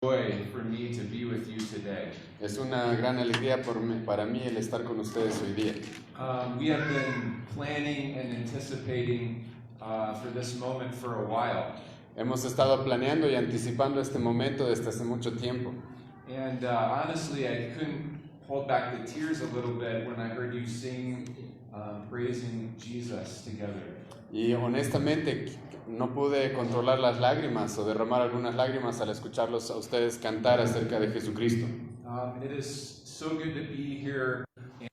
joy for me to be with you today. Es una gran alegría para mí el estar con ustedes hoy día. We have been planning and anticipating for this moment for a while. Hemos estado planeando y anticipando este momento desde hace mucho tiempo. And honestly, I couldn't hold back the tears a little bit when I heard you sing praising Jesus together. Y honestamente no pude controlar las lágrimas o derramar algunas lágrimas al escucharlos a ustedes cantar acerca de Jesucristo. It is so good to be here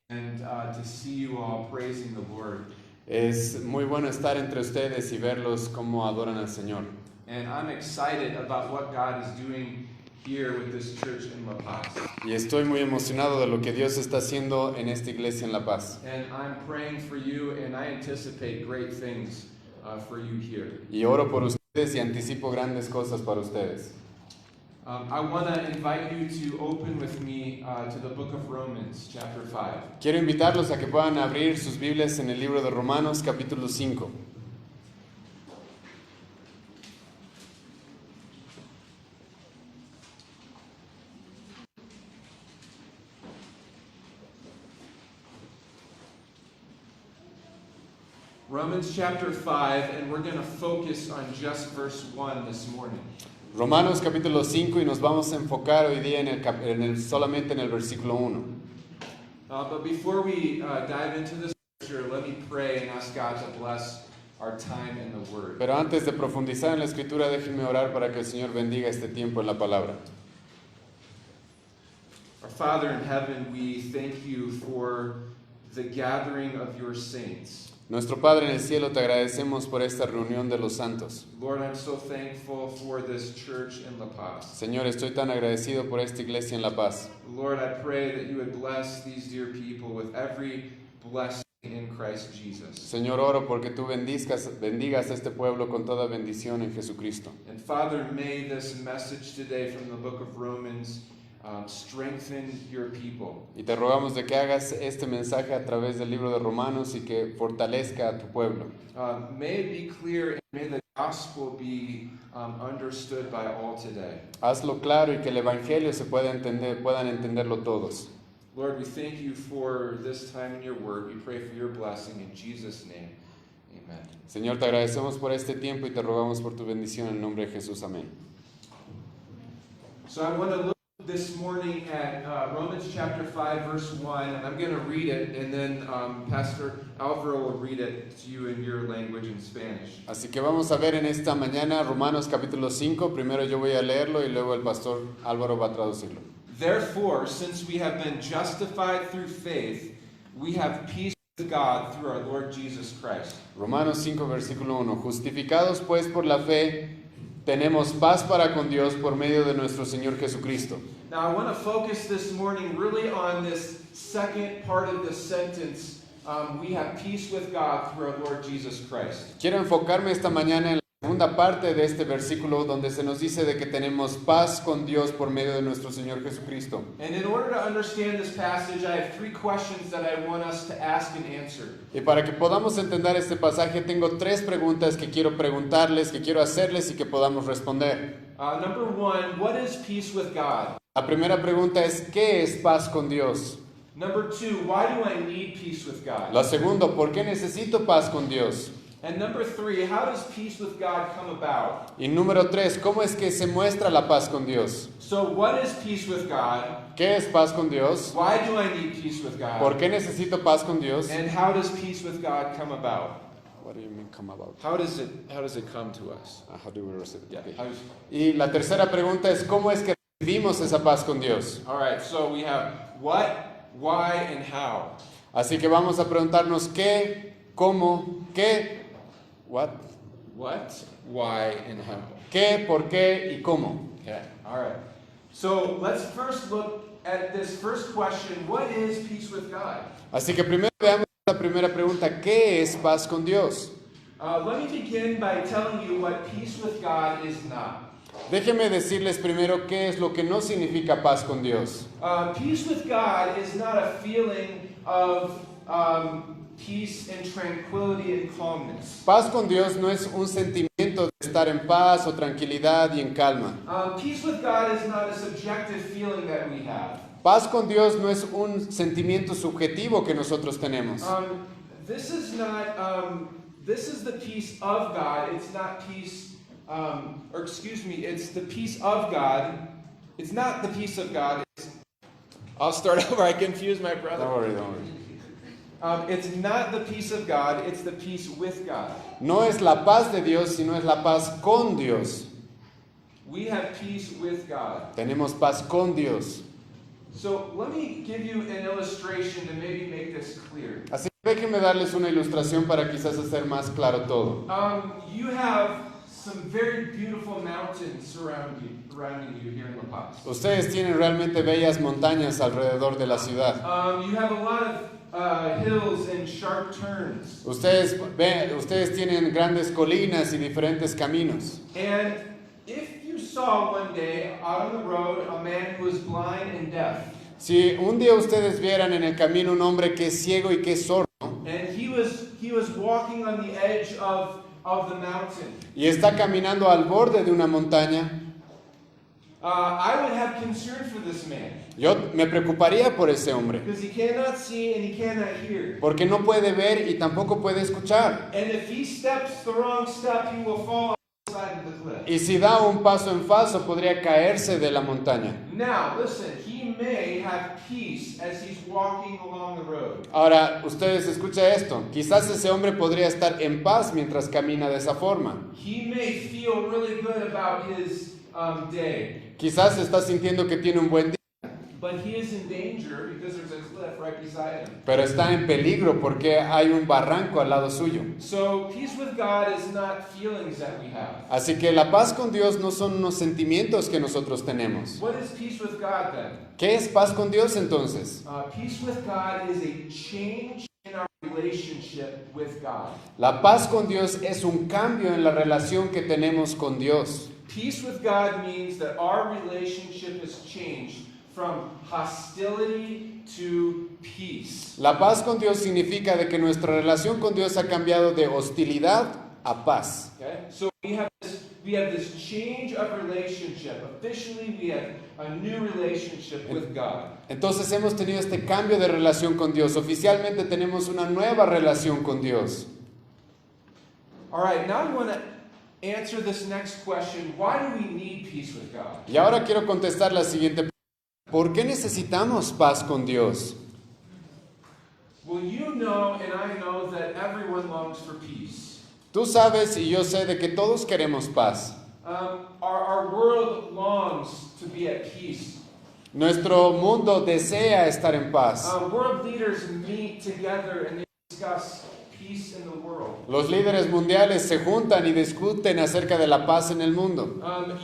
and to see you all praising the Lord. Es muy bueno estar entre ustedes y verlos cómo adoran al Señor. And I'm excited about what God is doing here with this church in La Paz. Y estoy muy emocionado de lo que Dios está haciendo en esta iglesia en La Paz. And I'm praying for you, and I anticipate great things for you here. Y oro por ustedes y anticipo grandes cosas para ustedes. I want to invite you to open with me to the book of Romans, chapter 5. Quiero invitarlos a que puedan abrir sus Biblias en el libro de Romanos, capítulo 5. Romans chapter 5, and we're going to focus on just verse 1 this morning. Romanos capítulo 5 y nos vamos a enfocar hoy día solamente en el versículo 1. But before we dive into the scripture, let me pray and ask God to bless our time in the Word. Pero antes de profundizar en la Escritura, déjenme orar para que el Señor bendiga este tiempo en la palabra. Our Father in heaven, we thank you for the gathering of your saints. Nuestro Padre en el cielo, te agradecemos por esta reunión de los santos. Lord, I'm so thankful for this church in La Paz. Señor, estoy tan agradecido por esta iglesia en La Paz. Lord, I pray that you would bless these dear people with every blessing in Christ Jesus. Señor, oro porque tú bendigas a este pueblo con toda bendición en Jesucristo. And Father, may this message today from the book of Romans strengthen your people. Y te rogamos de que hagas este mensaje a través del libro de Romanos y que fortalezca a tu pueblo. May it be clear and may the gospel be understood by all today. Hazlo claro y que el evangelio puedan entenderlo todos. Lord, we thank you for this time in your word. We pray for your blessing in Jesus' name. Amen. Señor, te agradecemos por este tiempo y te rogamos por tu bendición en el nombre de Jesús. Amén. So I want to look this morning at Romans chapter 5 verse 1, and I'm going to read it, and then Pastor Alvaro will read it to you in your language in Spanish. Así que vamos a ver en esta mañana Romanos capítulo 5. Primero yo voy a leerlo y luego el pastor Álvaro va a traducirlo. Therefore, since we have been justified through faith, we have peace with God through our Lord Jesus Christ. Romanos 5 versículo 1. Justificados pues por la fe, tenemos paz para con Dios por medio de nuestro Señor Jesucristo. Now I want to focus this morning really on this second part of the sentence. We have peace with God through our Lord Jesus Christ. Quiero enfocarme esta mañana en la segunda parte de este versículo donde se nos dice de que tenemos paz con Dios por medio de nuestro Señor Jesucristo. And in order to understand this passage, I have three questions that I want us to ask and answer. Y para que podamos entender este pasaje, tengo tres preguntas que quiero preguntarles, que quiero hacerles y que podamos responder. Number one, what is peace with God? La primera pregunta es, ¿qué es paz con Dios? Number two, why do I need peace with God? La segunda, ¿por qué necesito paz con Dios? And number three, how does peace with God come about? Y número 3, ¿cómo es que se muestra la paz con Dios? So what is peace with God? ¿Qué es paz con Dios? Why do I need peace with God? ¿Por qué necesito paz con Dios? And how does peace with God come about? What do you mean come about? How does it come to us? How do we receive it? Yeah. Okay. Y la tercera pregunta es, ¿cómo es que recibimos esa paz con Dios? All right, so we have what, why, and how. Así que vamos a preguntarnos qué, cómo, qué, what, why, and how. qué, por qué y cómo. Okay, all right. So let's first look at this first question. What is peace with God? Así que primero veamos la primera pregunta, ¿qué es paz con Dios? Let me begin by telling you what peace with God is not. Déjenme decirles primero qué es lo que no significa paz con Dios. Peace with God is not a feeling of peace and tranquility and calmness. Paz con Dios no es un sentimiento sentimiento de estar en paz o tranquilidad y en calma. Peace with God is not a subjective feeling that we have. Paz con Dios no es un sentimiento subjetivo que nosotros tenemos. This is not. This is the peace of God. It's not peace. Or excuse me. It's the peace of God. It's not the peace of God. I'll start over. I confused my brother. Don't worry, don't worry. It's not the peace of God. It's the peace with God. No es la paz de Dios, sino es la paz con Dios. We have peace with God. Tenemos paz con Dios. So let me give you an illustration to maybe make this clear. Así que déjenme darles una ilustración para quizás hacer más claro todo. You have some very beautiful mountains surrounding you here in La Paz. Ustedes tienen realmente bellas montañas alrededor de la ciudad. You have a lot of hills and sharp turns. Ustedes tienen grandes colinas y diferentes caminos. And if you saw one day out on the road a man who was blind and deaf, Si un día ustedes vieran en el camino un hombre que es ciego y que es sordo, and he was walking on the edge of the mountain, y está caminando al borde de una montaña, I would have concern for this man yo me preocuparía por ese hombre, because he cannot see and he cannot hear. porque no puede ver y tampoco puede escuchar. And if he steps the wrong step, he will fall off the side of the cliff. Y si da un paso en falso, podría caerse de la montaña. Now, listen, he may have peace as he's walking along the road. Ahora, ustedes escuchen esto. Quizás ese hombre podría estar en paz mientras camina de esa forma. He may feel really good about his day, Quizás está sintiendo que tiene un buen día, but he is in danger because there's a cliff right beside him. pero está en peligro porque hay un barranco al lado suyo. So, peace with God is not feelings that we have. Así que la paz con Dios no son unos sentimientos que nosotros tenemos. What is peace with God then? ¿Qué es paz con Dios entonces? Peace with God is a change in our relationship with God. La paz con Dios es un cambio en la relación que tenemos con Dios. Peace with God means that our relationship has changed from hostility to peace. La paz con Dios significa de que nuestra relación con Dios ha cambiado de hostilidad a paz. Okay? So we have this change of relationship. Officially, we have a new relationship with God. Entonces hemos tenido este cambio de relación con Dios. Oficialmente tenemos una nueva relación con Dios. All right, now I want to answer this next question. Why do we need peace with God? Y ahora quiero contestar la siguiente pregunta. ¿Por qué necesitamos paz con Dios? Well, you know and I know that everyone longs for peace. Tú sabes y yo sé de que todos queremos paz. Our world longs to be at peace. Nuestro mundo desea estar en paz. World leaders meet together and they discuss peace in the world. Los líderes mundiales se juntan y discuten acerca de la paz en el mundo.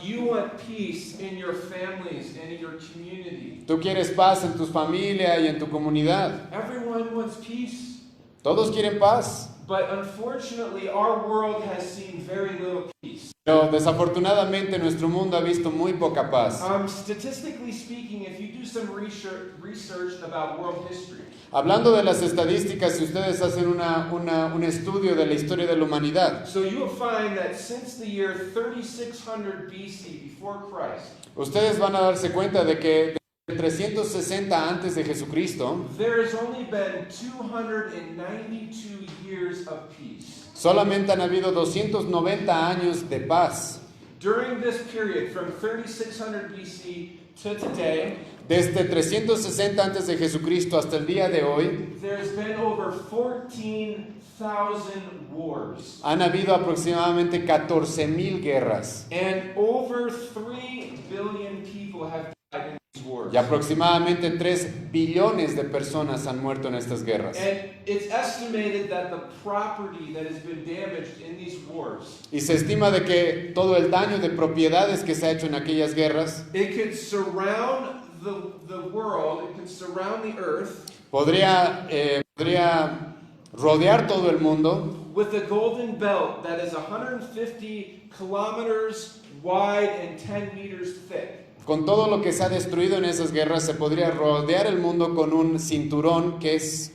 You want peace in your families and in your community. Tú quieres paz en tu familia y en tu comunidad. Everyone wants peace. Todos quieren paz. But unfortunately, our world has seen very little peace. Pero desafortunadamente nuestro mundo ha visto muy poca paz. Statistically speaking, if you do some research about world history, Hablando de las estadísticas, si ustedes hacen un estudio de la historia de la humanidad, so you will find that since the year 3600 BC, before Christ, ustedes van a darse cuenta de que de 360 antes de Jesucristo, there has only been 292 years of peace. solamente han habido 290 años de paz. During this period, from 3600 BC to today, Desde 360 antes de Jesucristo hasta el día de hoy, there's been over 14,000 wars. han habido aproximadamente 14,000 guerras And over 3 billion people have died in these wars. y aproximadamente 3 billones de personas han muerto en estas guerras. And it's estimated that the property that has been damaged in these wars, Y se estima de que todo el daño de propiedades que se ha hecho en aquellas guerras it could surround the world, it could surround the earth podría rodear todo el mundo with a golden belt that is 150 kilometers wide and 10 meters thick. con todo lo que se ha destruido en esas guerras. Se podría rodear el mundo con un cinturón que es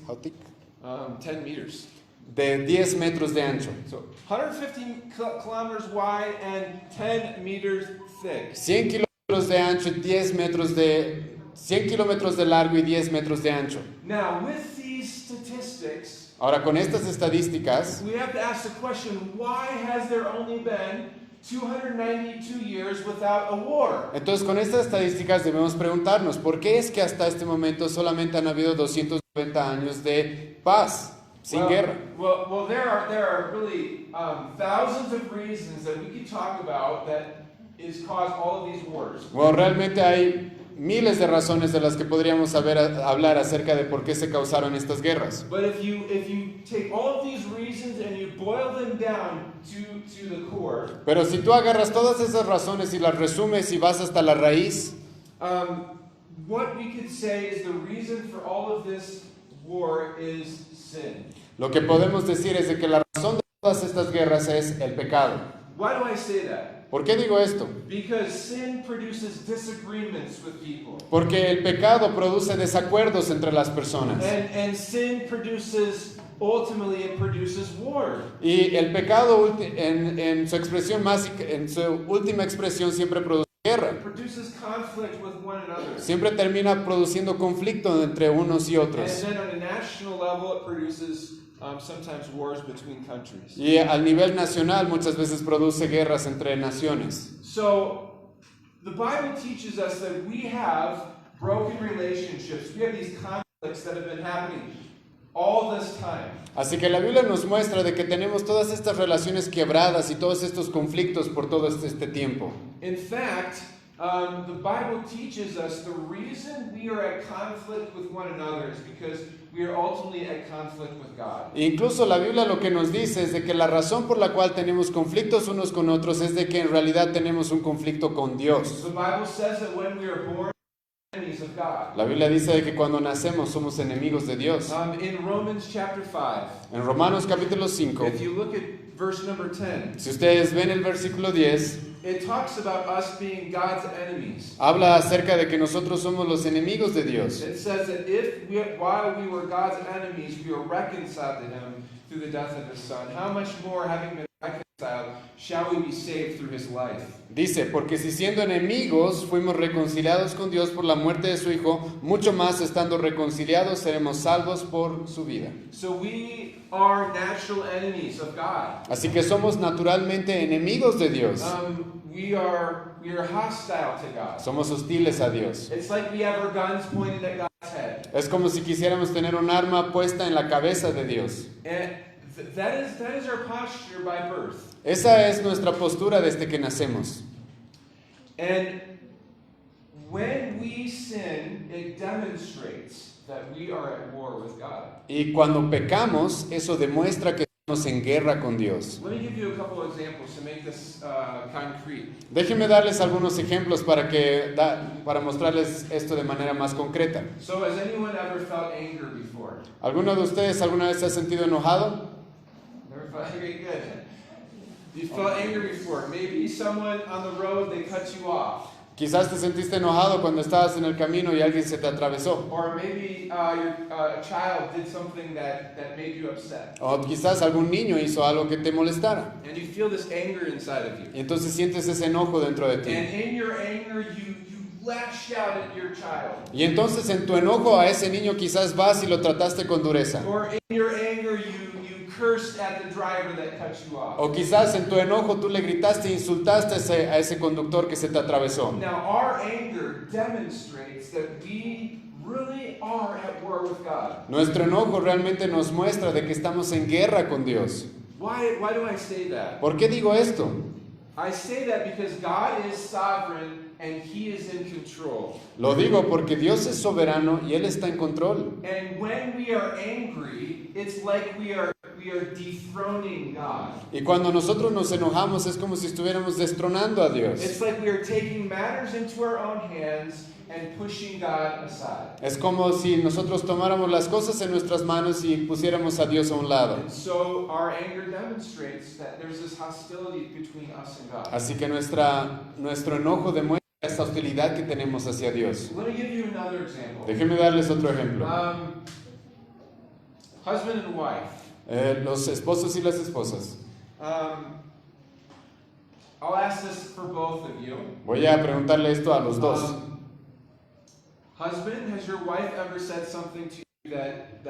10 meters. de 10 metros de ancho. So 150 kilometers wide and 10 meters thick. 100 kilómetros de ancho y 100 kilómetros de largo y 10 metros de ancho. Now, with these statistics, Ahora, con estas estadísticas, we have to ask the question, why has there only been 292 years without a war? entonces con estas estadísticas debemos preguntarnos, ¿por qué es que hasta este momento solamente han habido 290 años de paz, sin guerra? Well, there are really thousands of reasons that we could talk about that is caused all of these wars. Bueno, realmente hay miles de razones de las que podríamos hablar acerca de por qué se causaron estas guerras. But if you take all of these reasons and you boil them down to the core, Pero si tú agarras todas esas razones y las resumes y vas hasta la raíz, what we could say is the reason for all of this war is sin. lo que podemos decir es de que la razón de todas estas guerras es el pecado. Why do I say that? ¿Por qué digo esto? Because sin produces disagreements with people. Porque el pecado produce desacuerdos entre las personas. And sin ultimately it produces war. Y el pecado en su última expresión siempre produce guerra. It produces conflict with one another. Siempre termina produciendo conflicto entre unos y And otros. then on a national level it produces sometimes wars between countries. Y al nivel nacional muchas veces produce guerras entre naciones. So the Bible teaches us that we have broken relationships. We have these conflicts that have been happening all this time. Así que la Biblia nos muestra de que tenemos todas estas relaciones quebradas y todos estos conflictos por todo este tiempo. In fact, the Bible teaches us the reason we are at conflict with one another is because we are ultimately at conflict with God. Incluso la Biblia lo que nos dice es de que la razón por la cual tenemos conflictos unos con otros es de que en realidad tenemos un conflicto con Dios. The Bible says that when we are born, enemies of God. La Biblia dice de que cuando nacemos somos enemigos de Dios. In Romans chapter 5, En Romanos capítulo 5, if you look at verse number 10, si ustedes ven el versículo 10, it talks about us being God's enemies. habla acerca de que nosotros somos los enemigos de Dios. It says that while we were God's enemies, we were reconciled to Him through the death of His Son. How much more, having been reconciled, shall we be saved through His life? Dice, porque si siendo enemigos fuimos reconciliados con Dios por la muerte de su Hijo, mucho más estando reconciliados seremos salvos por su vida. So we are natural enemies of God. Así que somos naturalmente enemigos de Dios. We are hostile to God. Somos hostiles a Dios. It's like we have our guns pointed at God's head. Es como si quisiéramos tener un arma puesta en la cabeza de Dios. And that is our posture by birth. Esa es nuestra postura desde que nacemos. And when we sin, it demonstrates that we are at war with God. Y cuando pecamos, eso demuestra que estamos en guerra con Dios. Let me give you a couple of examples to make this concrete. Déjenme darles algunos ejemplos para mostrarles esto de manera más concreta. So, has anyone ever felt anger before? ¿Alguno de ustedes alguna vez se ha sentido enojado? Never felt angry? Good. You felt anger before. Maybe someone on the road, they cut you off. Quizás te sentiste enojado cuando estabas en el camino y alguien se te atravesó. Or maybe a child did something that made you upset. O quizás algún niño hizo algo que te molestara. And you feel this anger inside of you. Y entonces sientes ese enojo dentro de And ti. in your anger, you lash out at your child. Y entonces en tu enojo a ese niño quizás vas y lo trataste con dureza. Or in your anger, you cursed at the driver that cut you off. O quizás en tu enojo tú le gritaste e insultaste a ese conductor que se te atravesó. Now, our anger demonstrates that we really are at war with God. Nuestro enojo realmente nos muestra de que estamos en guerra con Dios. Why do I say that? ¿Por qué digo esto? I say that because God is sovereign and He is in control. Lo digo porque Dios es soberano y Él está en control. And when we are angry, it's like we are dethroning God. Y cuando nosotros nos enojamos es como si estuviéramos destronando a Dios. It's like we are taking matters into our own hands and pushing God aside. Es como si nosotros tomáramos las cosas en nuestras manos y pusiéramos a Dios a un lado. And so our anger demonstrates that there's this hostility between us and God. Así que nuestro enojo demuestra esta hostilidad que tenemos hacia Dios. Let me give you another example. Déjenme darles otro ejemplo. Husband and wife. Los esposos y las esposas. I'll ask this for both of you. Voy a preguntarle esto a los dos. Husband, has your wife ever said something to you that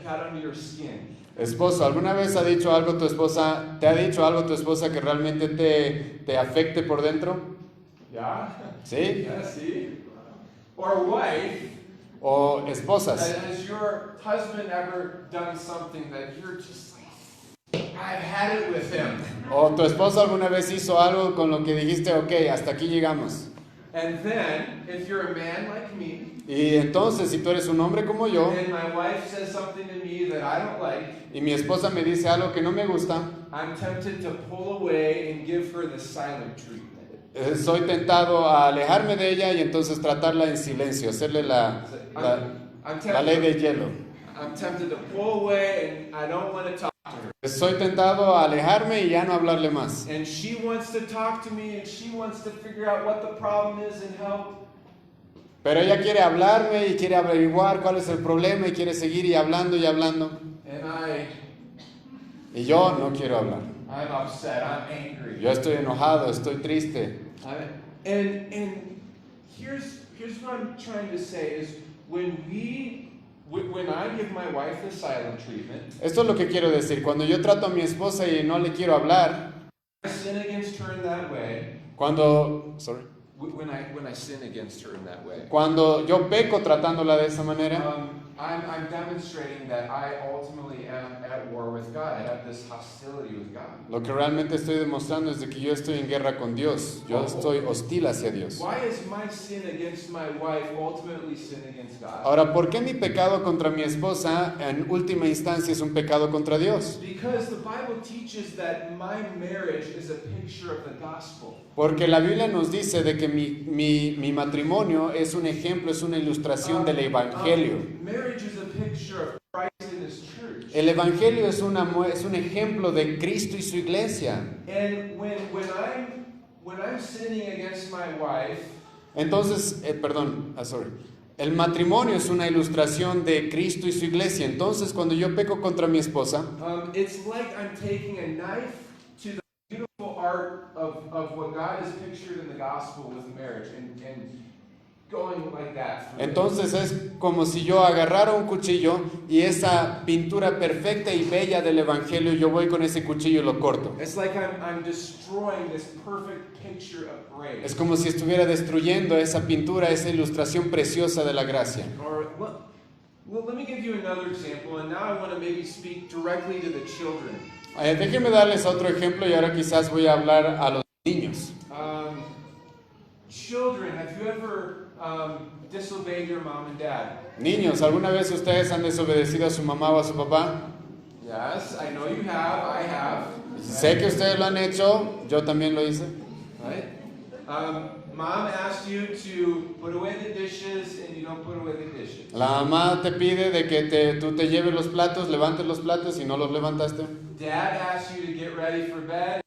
got under your skin? Esposo, ¿alguna vez ha dicho algo tu esposa, te ha dicho algo tu esposa que realmente te afecte por dentro? Yeah? ¿Sí? Yeah, see? Or wife, O esposas. has your husband ever done something that you're just like, I've had it with him? O tu esposo alguna vez hizo algo con lo que dijiste, ok, hasta aquí llegamos. And then, if you're a man like me, Y entonces, si tú eres un hombre como yo, and my wife says something to me that I don't like, y mi esposa me dice algo que no me gusta, I'm tempted to pull away and give her the silent treatment. soy tentado a alejarme de ella y entonces tratarla en silencio, hacerle la ley de hielo. I'm tempted to pull away and I don't want to talk to her. Soy tentado a alejarme y ya no hablarle más. And she wants to talk to me and she wants to figure out what the problem is and help. Pero ella quiere hablarme y quiere averiguar cuál es el problema y quiere seguir y hablando y hablando. And Y yo no quiero hablar. I'm upset, I'm angry. Yo estoy enojado, estoy triste. And here's what I'm trying to say is when I give my wife the silent treatment, Esto es lo que quiero decir. Cuando yo trato a mi esposa y no le quiero hablar, I sin against her in that way. When I sin against her in that way, cuando yo peco tratándola de esa manera, I'm demonstrating that I ultimately am at war with God. I have this hostility with God. lo que realmente estoy demostrando es de que yo estoy en guerra con Dios. Yo estoy hostil hacia Dios. Why is my sin against my wife ultimately sin against God? Ahora, ¿por qué mi pecado contra mi esposa en última instancia es un pecado contra Dios? Because the Bible teaches that my marriage is a picture of the gospel. Porque la Biblia nos dice de que mi matrimonio es un ejemplo, es una ilustración del Evangelio. Marriage is a picture of Christ and His church. El Evangelio es un ejemplo de Cristo y su iglesia. And when I'm sinning against my wife, Entonces, el matrimonio es una ilustración de Cristo y su iglesia. Entonces, cuando yo peco contra mi esposa, it's like I'm taking a knife to the beautiful art of what God has pictured in the gospel with marriage and going like that. entonces es como si yo agarrara un cuchillo y esa pintura perfecta y bella del Evangelio, yo voy con ese cuchillo y lo corto. It's like I'm destroying this perfect picture of grace. Es como si estuviera destruyendo esa pintura, esa ilustración preciosa de la gracia. Well, let me give you another example, and now I want to maybe speak directly to the children. Déjenme darles otro ejemplo y ahora quizás voy a hablar a los niños. Children, have you ever disobeyed your mom and dad? Niños, ¿alguna vez ustedes han desobedecido a su mamá o a su papá? Yes, I know you have. I have. Sé que ustedes lo han hecho, yo también lo hice. Right? Mom asked you to put away the dishes, and you don't put away the dishes. La mamá te pide de que tú te lleves los platos, levantes los platos y no los levantaste. Dad asked you to get ready for bed.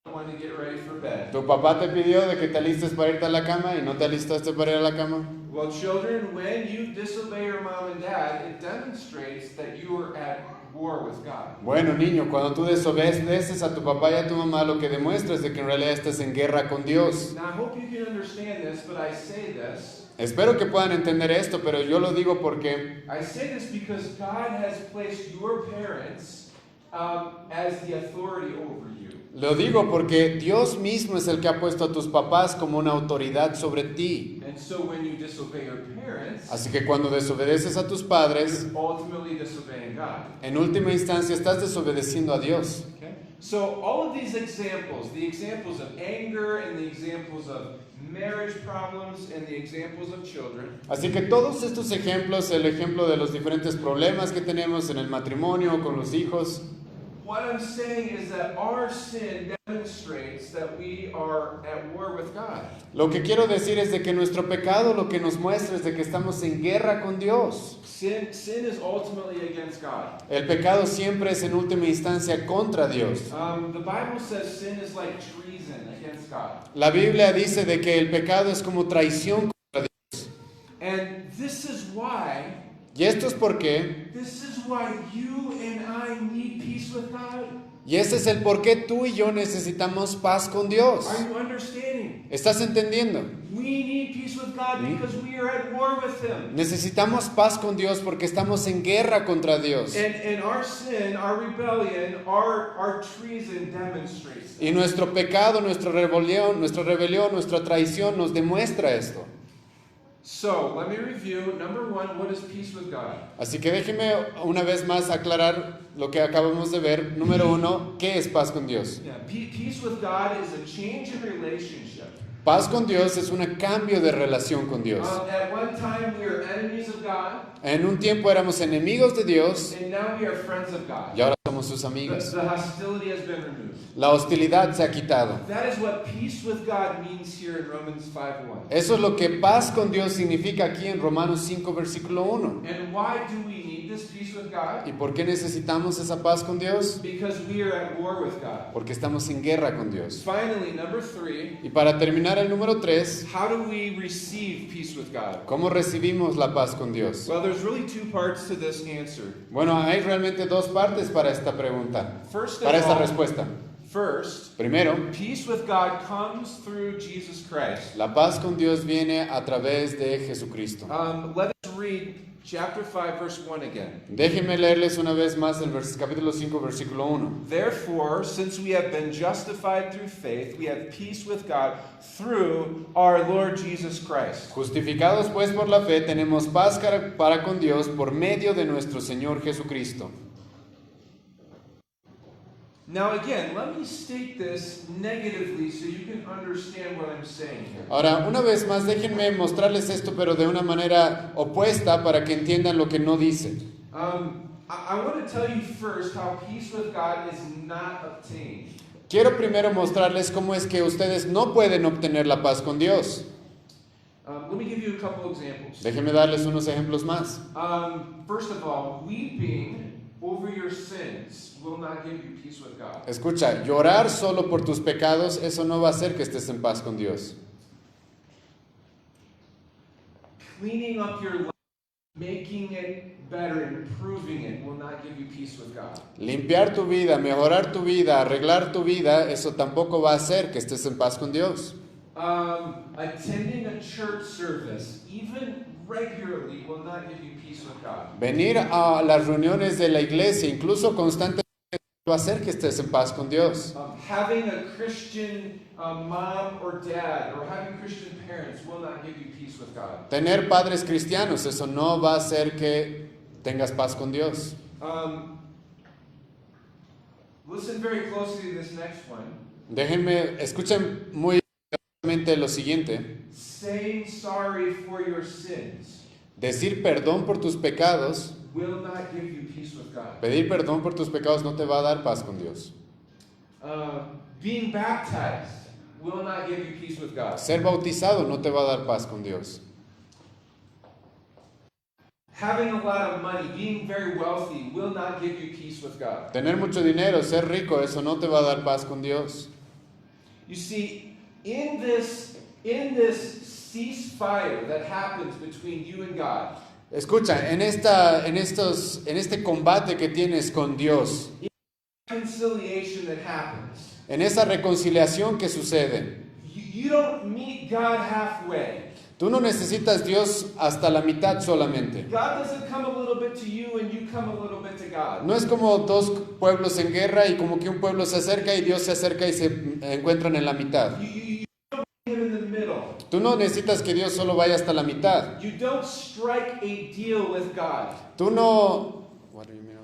You don't want to get ready for bed. Tu papá te pidió de que te alistes para irte a la cama y no te alistaste para ir a la cama. Well, children, when you disobey your mom and dad, it demonstrates that you are at war with God. Bueno, niño, cuando tú desobedeces a tu papá y a tu mamá, lo que demuestra es de que en realidad estás en guerra con Dios. Now, I hope you can understand this, but I say this. Espero que puedan entender esto, pero yo lo digo porque I say this because God has placed your parents as the authority over you. Lo digo porque Dios mismo es el que ha puesto a tus papás como una autoridad sobre ti. And so when you disobey your parents, Así que cuando desobedeces a tus padres, you're ultimately disobeying God. en última instancia estás desobedeciendo a Dios. Okay? So all of these examples, the examples of anger and the examples of marriage problems and the examples of children, Así que todos estos ejemplos, el ejemplo de los diferentes problemas que tenemos en el matrimonio, con los hijos, what I'm saying is that our sin demonstrates that we are at war with God. lo que quiero decir es de que nuestro pecado lo que nos muestra es de que estamos en guerra con Dios. Sin is ultimately against God. El pecado siempre es en última instancia contra Dios. The Bible says sin is like treason against God. La Biblia dice de que el pecado es como traición contra Dios. And this is why Y esto es porque, This is why you and I need peace with God. y ese es el por qué tú y yo necesitamos paz con Dios. Are you understanding? ¿Estás entendiendo? We need peace with God because we are at war with Him. Necesitamos paz con Dios porque estamos en guerra contra Dios. And our sin, our rebellion, our treason demonstrates that. Y nuestro pecado, nuestra rebelión, nuestra traición nos demuestra esto. So, let me review. Number one, what is peace with God? Así que déjeme una vez más aclarar lo que acabamos de ver. Número 1, ¿qué es paz con Dios? Yeah, peace with God is a change in relationship. Paz con Dios es un cambio de relación con Dios. At one time, we were enemies of God, En un tiempo éramos enemigos de Dios and now we are friends of God. y ahora somos sus amigos. The hostility has been removed. La hostilidad se ha quitado. That is what peace with God means here in Romans 5:1. Eso es lo que paz con Dios significa aquí en Romanos 5, versículo 1. And why do we need this peace with God? ¿Y por qué necesitamos esa paz con Dios? Because we are at war with God. Porque estamos en guerra con Dios. Finally, number 3, Y para terminar el número 3, how do we receive peace with God? ¿cómo recibimos la paz con Dios? Well, there's really two parts to this answer. Bueno, hay realmente dos partes para esta pregunta, First para of esta all, respuesta. first, Primero, peace with God comes through Jesus Christ. la paz con Dios viene a través de Jesucristo. Let us read chapter 5, verse 1 again. Déjenme leerles una vez más el capítulo 5, versículo 1. Therefore, since we have been justified through faith, we have peace with God through our Lord Jesus Christ. Justificados pues por la fe, tenemos paz para con Dios por medio de nuestro Señor Jesucristo. Now again, let me state this negatively so you can understand what I'm saying here. Ahora, una vez más, déjenme mostrarles esto, pero de una manera opuesta para que entiendan lo que no dice. I want to tell you first how peace with God is not obtained. Quiero primero mostrarles cómo es que ustedes no pueden obtener la paz con Dios. Let me give you a couple examples. Déjenme darles unos ejemplos más. First of all, weeping over your sins will not give you peace with God. Escucha, llorar solo por tus pecados, eso no va a hacer que estés en paz con Dios. Cleaning up your life, making it better, improving it will not give you peace with God. Limpiar tu vida, mejorar tu vida, arreglar tu vida, eso tampoco va a hacer que estés en paz con Dios. Attending a church service, even regularly, will not give you peace with God. Venir a las reuniones de la iglesia, incluso constantemente, va a hacer que estés en paz con Dios. Having a Christian mom or dad, or having Christian parents, will not give you peace with God. Tener padres cristianos, eso no va a hacer que tengas paz con Dios. Listen very closely to this next one. Escuchen muy atentamente lo siguiente. Saying sorry for your sins Decir perdón por tus pecados, will not give you peace with God. pedir perdón por tus pecados no te va a dar paz con Dios. Being baptized will not give you peace with God. Ser bautizado no te va a dar paz con Dios. Having a lot of money, being very wealthy, will not give you peace with God. Tener mucho dinero, ser rico, eso no te va a dar paz con Dios. You see, in this ceasefire that happens between you and God, Escucha, en este combate que tienes con Dios, reconciliation that happens, en esa reconciliación que sucede, you don't meet God halfway. tú no necesitas Dios hasta la mitad solamente. God doesn't come a little bit to you and you come a little bit to God. No es como dos pueblos en guerra y como que un pueblo se acerca y Dios se acerca y se encuentran en la mitad. You don't get in the middle. Tú no necesitas que Dios solo vaya hasta la mitad. You don't strike a deal with God. Tú no... What do you mean?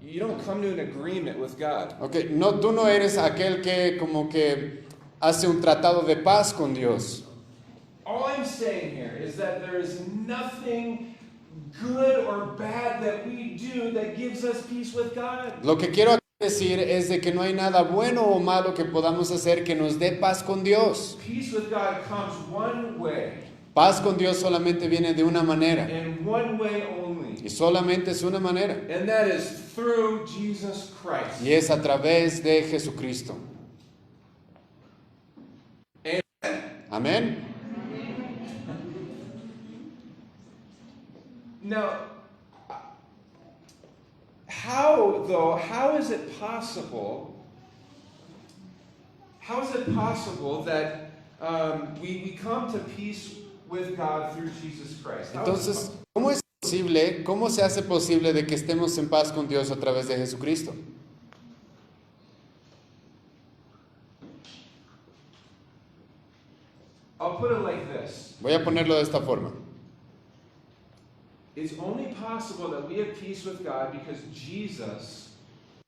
You don't come to an agreement with God. Okay, no, tú no eres aquel que como que hace un tratado de paz con Dios. All I'm saying here is that there is nothing good or bad that we do that gives us peace with God. Lo que quiero decir es de que no hay nada bueno o malo que podamos hacer que nos dé paz con Dios. Peace with God comes one way, Paz con Dios solamente viene de una manera and one way only, y solamente es una manera and that is through Jesus Christ. y es a través de Jesucristo. Amén. Now, how is it possible? How is it possible that we come to peace with God through Jesus Christ? Entonces, ¿cómo es posible, cómo se hace posible de que estemos en paz con Dios a través de Jesucristo? I'll put it like this. Voy a ponerlo de esta forma. It's only possible that we have peace with God because Jesus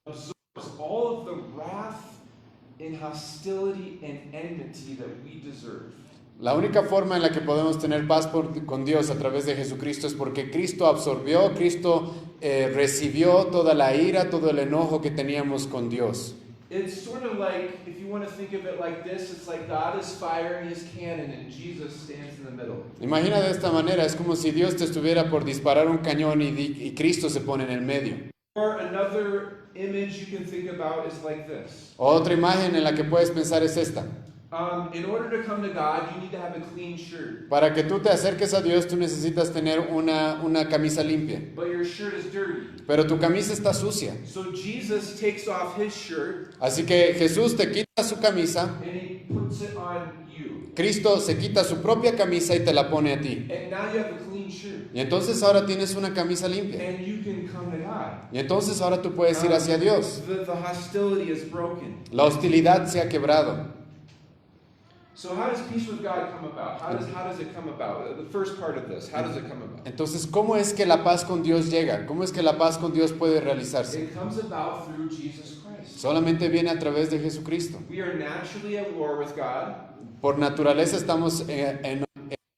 absorbs all of the wrath and hostility and enmity that we deserve. La única forma en la que podemos tener paz con Dios a través de Jesucristo es porque Cristo absorbió, Cristo recibió toda la ira, todo el enojo que teníamos con Dios. It's sort of like, if you want to think of it like this, it's like God is firing his cannon and Jesus stands in the middle. Imagina de esta manera, es como si Dios te estuviera por disparar un cañón y Cristo se pone en el medio. Or another image you can think about is like this. Otra imagen en la que puedes pensar es esta. In order to come to God, you need to have a clean shirt. Para que tú te acerques a Dios, tú necesitas tener una camisa limpia. But your shirt is dirty. Pero tu camisa está sucia. So Jesus takes off his shirt Así que Jesús te quita su camisa, and he puts it on you. Cristo se quita su propia camisa y te la pone a ti. And now you have a clean shirt. Y entonces ahora tienes una camisa limpia. And you can come to God. Y entonces ahora tú puedes ir hacia Dios. The hostility is broken. La hostilidad se ha quebrado. So how does peace with God come about? How does it come about? The first part of this, how does it come about? Entonces, ¿cómo es que la paz con Dios llega? ¿Cómo es que la paz con Dios puede realizarse? It comes about through Jesus Christ. Solamente viene a través de Jesucristo. We are naturally at war with God. Por naturaleza estamos en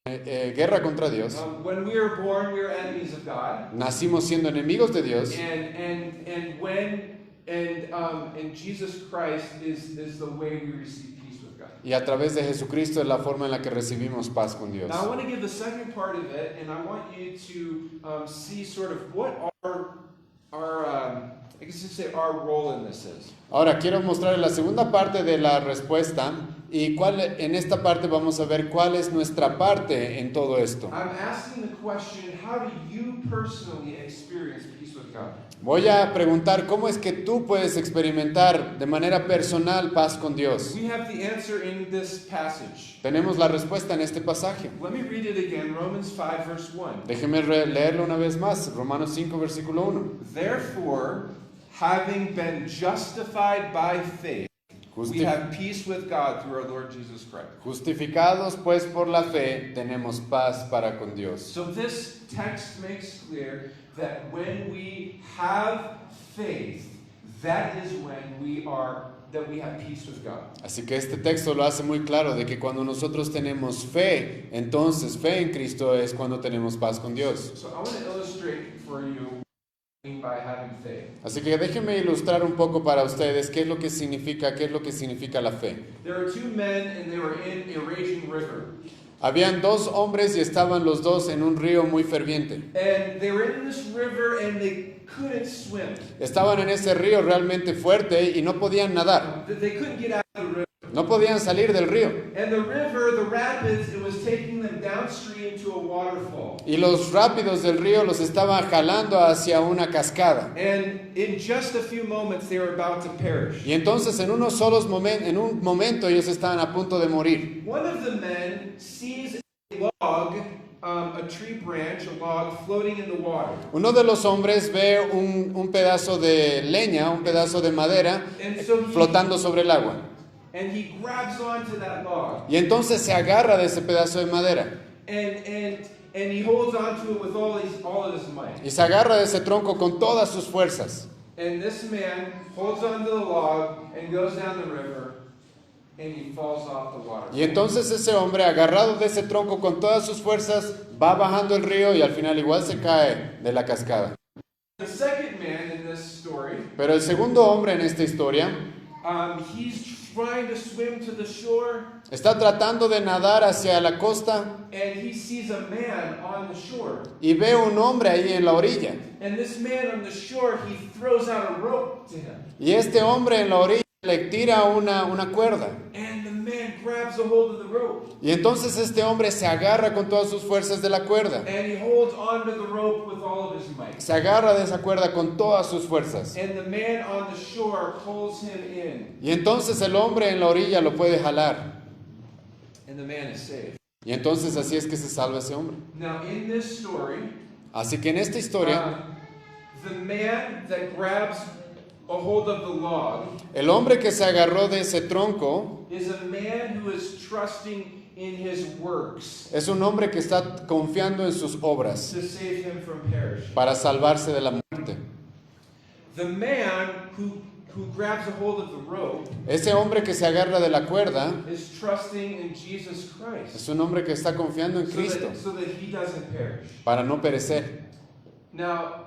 guerra contra Dios. When we are born, we are enemies of God. Nacimos siendo enemigos de Dios. And Jesus Christ is the way we receive peace with God. Y a través de Jesucristo es la forma en la que recibimos paz con Dios. Now I want to give the second part of it, and I want you to see sort of what our I guess you say our role in this is. Ahora quiero mostrar la segunda parte de la respuesta y en esta parte vamos a ver cuál es nuestra parte en todo esto. I'm asking the question, how do you personally experience peace with God? Voy a preguntar cómo es que tú puedes experimentar de manera personal paz con Dios. We have the answer in this passage. Tenemos la respuesta en este pasaje. Let me read it again, Romans 5 verse 1. Déjeme leerlo una vez más, Romanos 5 versículo 1. Therefore, having been justified by faith, we have peace with God through our Lord Jesus Christ. Justificados pues por la fe, tenemos paz para con Dios. So this text makes clear that when we have faith, that is when we have peace with God. Así que este texto lo hace muy claro de que cuando nosotros tenemos fe, entonces fe en Cristo es cuando tenemos paz con Dios. So I want to illustrate for you what I mean by having faith. Así que déjenme ilustrar un poco para ustedes qué es lo que significa la fe. There are two men and they were in a raging river. Habían dos hombres y estaban los dos en un río muy ferviente. And they were in this river and they couldn't swim. Estaban en ese río realmente fuerte y no podían nadar. They couldn't get out of the river. No podían salir del río. And the river, the rapids, it was taking them downstream to a waterfall. Y los rápidos del río los estaban jalando hacia una cascada. And in just a few moments they were about to perish. Y entonces en un momento ellos estaban a punto de morir. One of the men sees a log, a tree branch, a log floating in the water. Uno de los hombres ve un pedazo de leña, un pedazo de madera flotando sobre el agua. And he grabs onto that log. Y entonces se agarra de ese pedazo de madera. And he holds onto it with all of his might. Y se agarra de ese tronco con todas sus fuerzas. And this man holds onto the log and goes down the river and he falls off the water. Y entonces ese hombre, agarrado de ese tronco con todas sus fuerzas, va bajando el río y al final igual se cae de la cascada. The second man in this story, Pero el segundo hombre en esta historia he's trying to swim to the shore, está tratando de nadar hacia la costa and he sees a man on the shore. y ve un hombre ahí en la orilla. And this man on the shore, he throws out a rope to him. Y este hombre en la orilla le tira una cuerda. And the man grabs a hold of the rope. Y entonces este hombre se agarra con todas sus fuerzas de la cuerda. And he holds onto the rope with all of his might. Se agarra de esa cuerda con todas sus fuerzas. And the man on the shore pulls him in. Y entonces el hombre en la orilla lo puede jalar. And the man is saved. Y entonces así es que se salva ese hombre. Now in this story, Así que en esta historia, the man that grabs a hold of the log el hombre que se agarró de ese tronco is a man who is trusting in his works es un hombre que está confiando en sus obras to save him from perish. para salvarse de la muerte. The man who grabs a hold of the rope Ese hombre que se agarra de la cuerda is trusting in Jesus Christ es un hombre que está confiando en so Cristo that he doesn't perish. para no perecer. Now,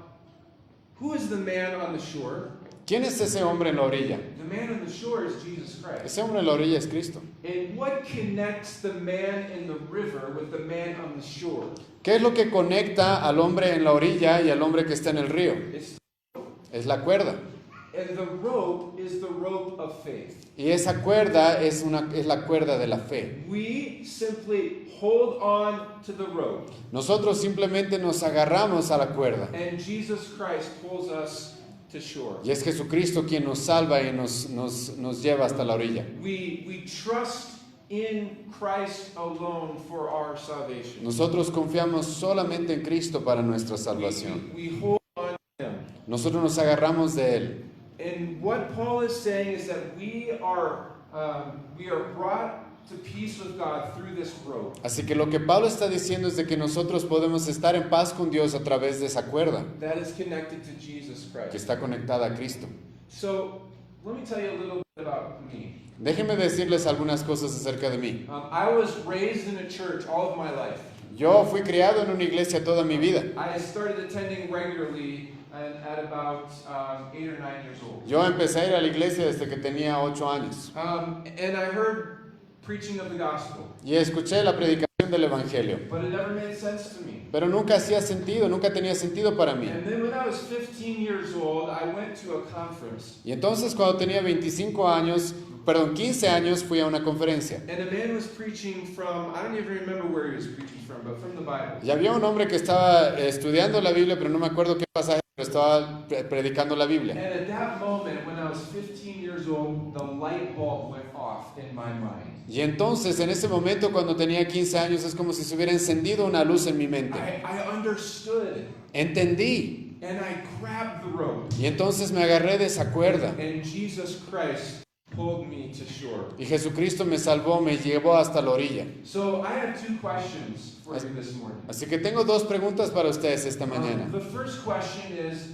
who is the man on the shore? ¿Quién es ese hombre en la orilla? The man on the shore is Jesus Christ. Ese hombre en la orilla es Cristo. And what connects the man in the river with the man on the shore? ¿Qué es lo que conecta al hombre en la orilla y al hombre que está en el río? It's, Es la cuerda. and the rope is the rope of faith. Y esa cuerda es la cuerda de la fe. We simply hold on to the rope, Nosotros simplemente nos agarramos a la cuerda. and Jesus Christ pulls us to shore. Y es Jesucristo quien nos salva y nos lleva hasta la orilla. We trust in Christ alone for our salvation. Nosotros confiamos solamente en Cristo para nuestra salvación. We hold on to Him. Nosotros nos agarramos de Él. And what Paul is saying is that we are brought to peace with God through this rope. Así que lo que Pablo está diciendo es de que nosotros podemos estar en paz con Dios a través de esa cuerda That is connected to Jesus que Christ. está conectada a Cristo. So, let me tell you a little bit about me. Déjenme decirles algunas cosas acerca de mí. I was raised in a church all of my life. Yo fui criado en una iglesia toda mi vida. I started attending regularly at about 8 or 9 years old. Yo empecé a ir a la iglesia desde que tenía 8 años. And I heard preaching of the gospel, Y escuché la predicación del Evangelio. but it never made sense to me. Pero nunca hacía sentido, nunca tenía sentido para mí. And then when I was 15 years old, I went to a conference. Y entonces cuando tenía 15 años, fui a una conferencia. And a man was preaching from, I don't even remember where he was preaching from, but from the Bible. Y había un hombre que estaba estudiando la Biblia, pero no me acuerdo qué pasaje, pero estaba predicando la Biblia. And at that moment, when I was 15 years old, the light bulb went off in my mind. Y entonces en ese momento cuando tenía 15 años es como si se hubiera encendido una luz en mi mente. I understood, Entendí. and I grabbed the rope, Y entonces me agarré de esa cuerda. and Jesus Christ pulled me to shore. Y Jesucristo me salvó, me llevó hasta la orilla. So I have two questions for you this morning. Así que tengo dos preguntas para ustedes esta mañana. The first question is,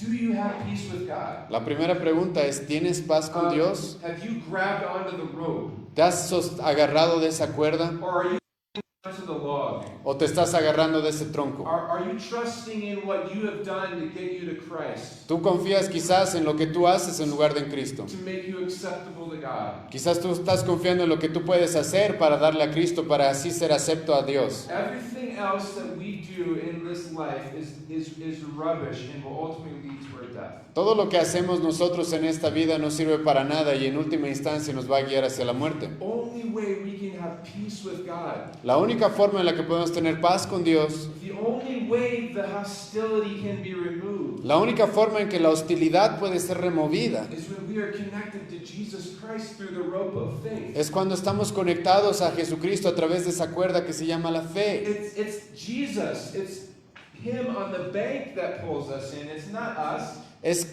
do you have peace with God? La primera pregunta es, ¿tienes paz con Dios? Have you grabbed onto the rope? ¿Te has agarrado de esa cuerda? Or are you onto the log? ¿O te estás agarrando de ese tronco? Are you trusting in what you have done to get you to Christ, Tú confías quizás en lo que tú haces en lugar de en Cristo. to make you acceptable to God? Quizás tú estás confiando en lo que tú puedes hacer para darle a Cristo, para así ser acepto a Dios. Everything else that we do in this life is rubbish and will ultimately lead to our death. Todo lo que hacemos nosotros en esta vida no sirve para nada y en última instancia nos va a guiar hacia la muerte. Only way we can have peace with God, La única forma en la que podemos tener paz con Dios, the only way the hostility can be removed, la única forma en que la hostilidad puede ser removida, is when we are connected to Jesus Christ through the rope of faith. es cuando estamos conectados a Jesucristo a través de esa cuerda que se llama la fe. It's Jesus. It's Him on the bank that pulls us in. It's not us. Es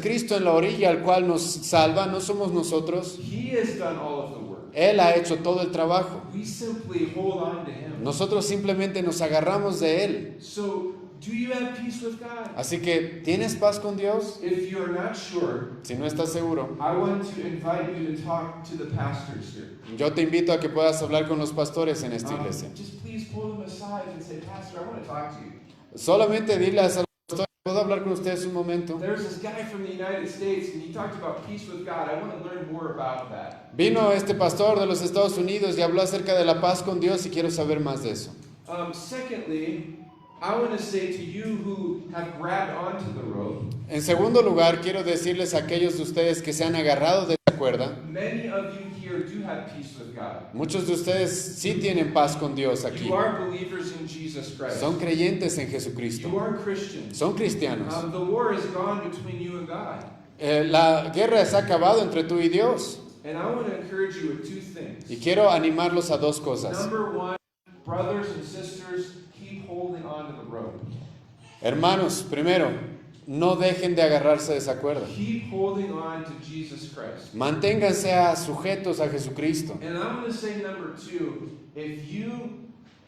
Cristo en la orilla al cual nos salva, no somos nosotros. He has done all of the work. Él ha hecho todo el trabajo. We simply hold on to Him. Nosotros simplemente nos agarramos de Él. So, do you have peace with God? Así que, ¿tienes paz con Dios? If you're not sure, Si no estás seguro, I want to invite you to talk to the pastors here. yo te invito a que puedas hablar con los pastores en esta iglesia. Just please pull them aside and say, Pastor, I want to talk to you. Solamente diles a los pastores, ¿puedo hablar con ustedes un momento? There's this guy from the United States, and he talked about peace with God. I want to learn more about that. Vino este pastor de los Estados Unidos y habló acerca de la paz con Dios y quiero saber más de eso. Secondly, I want to say to you who have grabbed onto the rope, En segundo lugar, quiero decirles a aquellos de ustedes que se han agarrado de esa cuerda, many of you here do have peace with God. muchos de ustedes sí tienen paz con Dios aquí. You are believers in Jesus Christ. Son creyentes en You Jesucristo. are Christians. Son cristianos. The war is gone between you and God. La guerra se ha acabado entre tú y Dios. And I want to encourage you with two things. Y quiero animarlos a dos cosas. Number one, brothers and sisters, keep holding on to the rope. Hermanos, primero, no dejen de agarrarse de esa cuerda. Keep holding on to Jesus Christ. Manténganse sujetos a Jesucristo. And I'm going to say number two, if you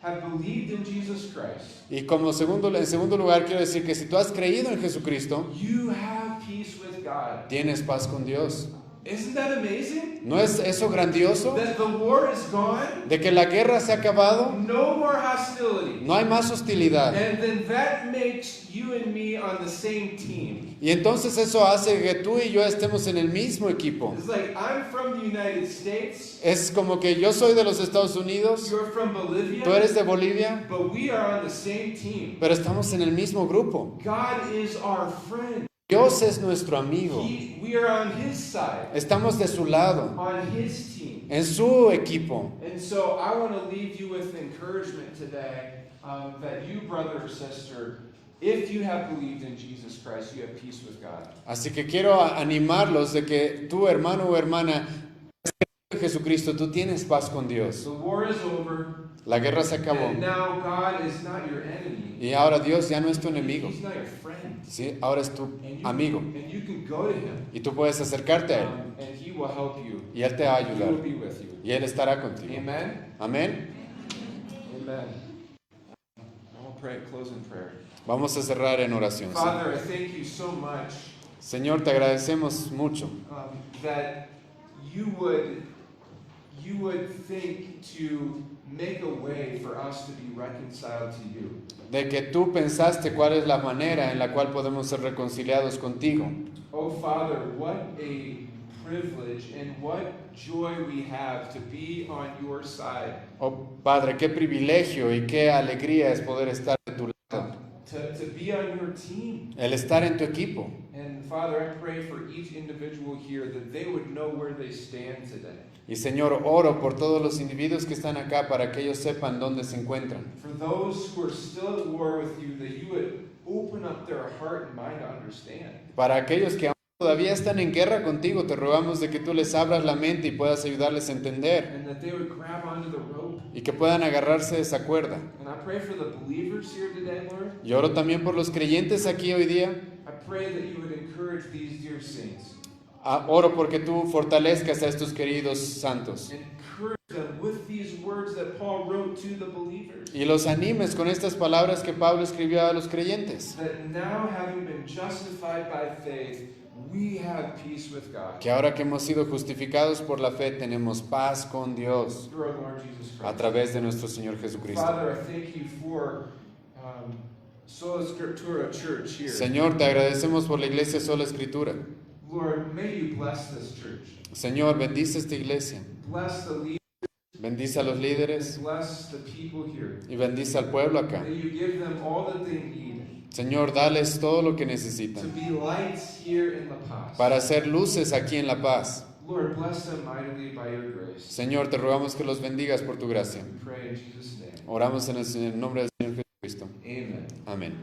have believed in Jesus Christ, Y en segundo lugar, quiero decir que si tú has creído en Jesucristo, you have peace with God. tienes paz con Dios. Isn't that amazing? ¿No es eso grandioso? That the war is gone, De que la guerra se ha acabado, no more hostility. no hay más hostilidad. And then that makes you and me on the same team. Y entonces eso hace que tú y yo estemos en el mismo equipo. It's like I'm from the United States, Es como que yo soy de los Estados Unidos, you're from Bolivia, tú eres de Bolivia, but we are on the same team. pero estamos en el mismo grupo. God is our friend. Dios es nuestro amigo. We are on His side, Estamos de su lado, on His team. en su equipo. And so I want to leave you with encouragement today that you, brother or sister, if you have believed in Jesus Christ, you have peace with God. Así que quiero animarlos de que tú, hermano o hermana, en Jesucristo, tú tienes paz con Dios. The war is over, La guerra se acabó. and now God is not your enemy. Y ahora Dios ya no es tu enemigo. He's not your friend. ¿Sí? Ahora es tu And you, amigo. and you can go to Him, Y tú puedes acercarte a Él. and He will help you. Y Él te va a He ayudar. will be with you. Y Él estará contigo. Amen? Amén. Amen. I'll pray, close in prayer. Vamos a cerrar en oración. Father, I thank you so much Señor, te agradecemos mucho that you would think to make a way for us to be reconciled to you. de que tú pensaste cuál es la manera en la cual podemos ser reconciliados contigo. Oh Father, what a privilege and what joy we have to be on your side. Oh Padre, qué privilegio y qué alegría es poder estar de tu lado. To be on your team. El estar en tu equipo. And Father, I pray for each individual here that they would know where they stand today. Y Señor, oro por todos los individuos que están acá para que ellos sepan dónde se encuentran. For those who are still at war with you, that you would open up their heart and mind to understand. Para aquellos que aún todavía están en guerra contigo, te rogamos de que tú les abras la mente y puedas ayudarles a entender And that they would grab onto the rope. y que puedan agarrarse de esa cuerda. And I pray for the believers here today, Lord. Y oro también por los creyentes aquí hoy día. I pray that you would encourage these dear saints. Oro porque tú fortalezcas a estos queridos santos Encourage them with these words that Paul wrote to the believers. y los animes con estas palabras que Pablo escribió a los creyentes. That now, having been justified by faith, we have peace with God. Que ahora que hemos sido justificados por la fe tenemos paz con Dios Through our Lord Jesus a Christ. través de nuestro Señor Jesucristo. Father, I thank you for Sola Scriptura Church here. Señor, te agradecemos por la iglesia Sola Escritura. Lord, may you bless this church. Señor, bendice esta iglesia. Bless the leaders. Bendice a los líderes Bless the people here. y bendice al pueblo acá. May you give them all that they need Señor, dales todo lo que to necesitan be lights here in La Paz. para hacer luces aquí en La Paz. Lord, bless them mightily by your grace. Señor, te rogamos que los bendigas por tu gracia. We pray in Jesus' name. Oramos en el nombre del Señor Jesucristo. Amen. Amén.